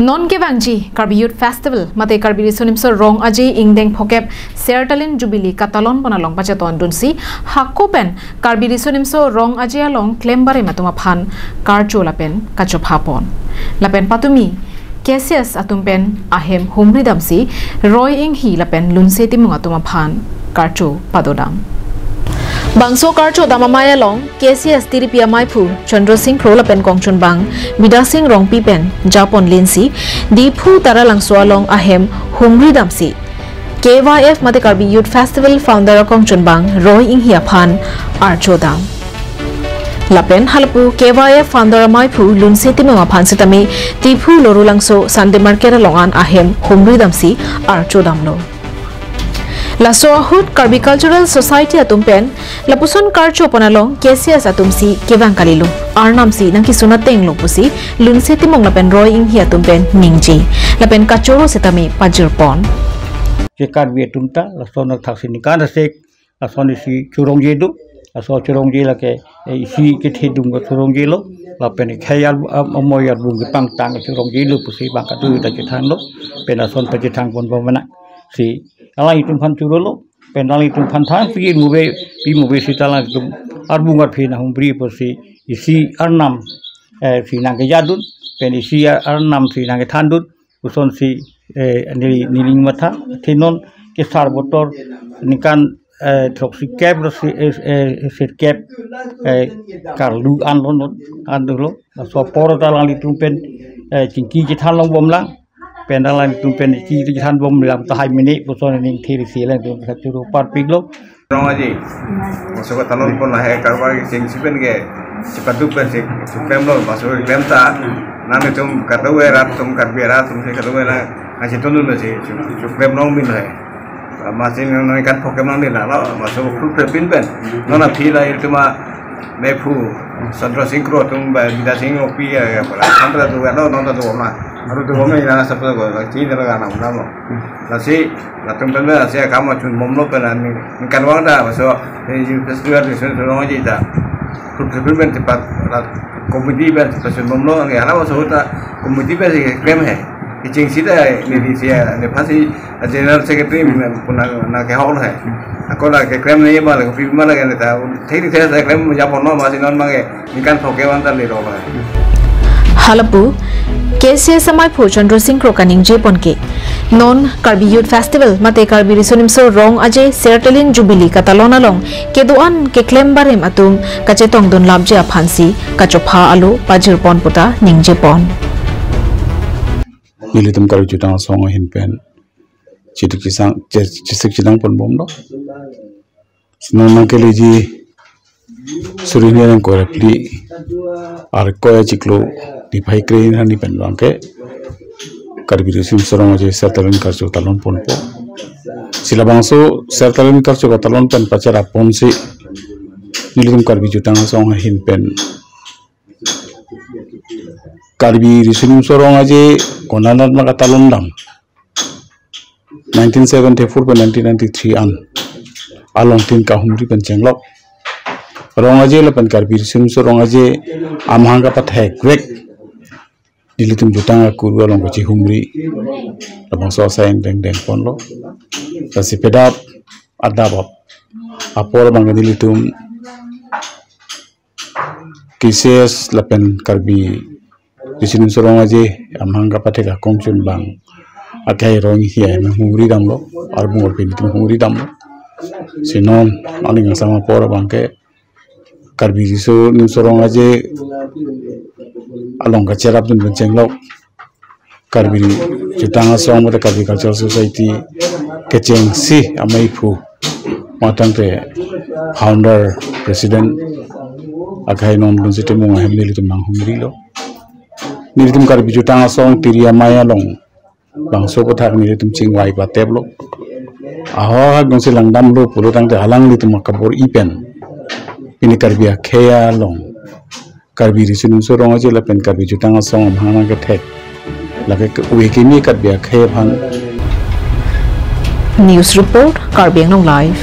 Non Kevangji Karbi Youth Festival Mate Karbi Sonimso Rong Aji Ingdeng Phokep Sertalin Jubilee Katalon Panalong Pachaton Dunsi Hakopen Karbi Sonimso Rong Aji Along Klembare Matuma Phan Karcho Lapen Kachop Hapon Lapen Patumi KCS Atumpen Ahem Humri Damsi Roy Ing Hi Lapen Lunseti Mungatuma Phan Karcho Padodam Bangso Karcho Damamaya Long, KCS Tiripia Maipu, Chandra Singh Prolapen Kongchun Bang, Vida Singh Rong Pipen, Japon Linsi, Dipu Taralang Swalong Ahem, Humri Damsi, KYF Mate Youth Festival Founder Kongchun Bang, Roy Inghia Phan, Archo Dam. Lapen Halapu, KYF Founder Maipu, Lunseti Mga Phan Sitami, Dipu Lorulangso, Sande Markera Longan Ahem, Humri Damsi, Archo Damlo. Lasoahut Karbi Cultural Society Atumpen, Lapuson Karcho Panalong, KCS Atumsi, Kevang Kalilu, Arnamsi, Nangki Sunateng Lopusi, Lunseti Mong Lapen Roy Ing Hiatumpen, Ningji, Lapen Kachoro Setami, Pajirpon. Karbi Atumta, Lasona Taxinikan, Sek, Lasonisi, Churongjedu, Laso Churongela, isi Kithidum, Churongelo, Lapen Kayal Amoya Bungapang Tang, Churongelu, Pusi, Bankatu, Tajitano, Penason Tajitang Bonbomana. Si ala itu pancurolo, penal itu pantai, pergi move sitalan itu arbungar pina humbri posi isi arnam si nangke jadun, pen isi arnam si nangke tandun, uson si niling mata, tinon kesar botol nikan toxic cap si cap karlu andulo, so poro talang itu pen cingki jitalong bomlang. Pendalan itu penci di sana bom dalam tahai minit, puson ini kiri silang itu satu part piglo. Orang aja, masuk ke talon pun lah, kalau sing siapa ke cepat tu pun sing supreme lo, masuk ke pemta, nanti tum kata werat, tum karbiara, tum kata werat, masih tunu lo sih, supreme long bin lah, masih nanti kan Pokemon ni lah, masuk ke pin pen, nona pila itu mah mepu, Sandra Singkro, tum Vida Singh opi ya, Sandra tu kan, nona tu mana. Harus tu kami jangan seperti itu, ciri negara nama. Nasi, natum pembela saya kamu cuma momlo pelan ni kan wang dah masuk festival di sana orang aja dah. Kurang cepat, komedi ber pasal momlo ni, alam masuk tu komedi ber sih krem hai. Icing sida ni dia ni pasti general secretary pun nak hall hai. Aku nak krem ni malah kopi malah kan dah. Tapi saya krem Japon masih non mange, ni kan Pokemon tak lirol hai. Halapu KCS Maipu Chandra Singh Krokaning Jeponke Non Karbi Youth Festival Mate Karbi Sonimso Rong Ajay Sertalin Jubilee Katalona Long Keduan ke Klembarem Atum Kacetong Don Labje Aphansi Kachopha Alu Pajirpon Puta Ning Jepon Nilitum Karbi Jutang Song Hinpen Chituk Chisang Pon Bomdo Sinona Keleji Surinian Korepli Arkoya Chiklo di Paikrein hani penlang ke Karbi Sonimso Ajay Sertalin Karcho Talon Ponpo Sila bangso Sertalin Karcho Talon Pen Pacara Ponsi Nilitum Karbi Jutang Song Hinpen Karbi Sonimso Ajay Konanar Makatalon Dam 1974 pe 1993 an along tin kahumri pencenglok Rongaje lepan Karbi Sonimso Ajay amhanga pathai grek Dilitum Jutang Kuru along Baci Humri Labang Sosa yang deng ponlo Kasi pedap Adabab Apol bang dilitum KCS lepan Karbi Sonimso Ajay amhanga pathai kongchun bang Akai rongi hiya humri damlo arbung orpinitum humri damlo Sinon aning sama pora bangke Karbi Sonimso Ajay along kacerap dun bencenglo Karbi Jutang Song mata Karbi Cultural Society keceng si amaipu matang te founder president agai non lunsite mo hemli litum nang humri lo nilitum Karbi Jutang Song tiria maya long bangso pathak nilitum chingwai pateblo aho gong silang damlo pulutang te halang litum makabor ipen ini Karbi akheya long Karbi Sonimso Ajay lepen Karbi Jutang Song amhana ke thek lage wekini Karbi akheya bhan News Report Karbi Anglong Live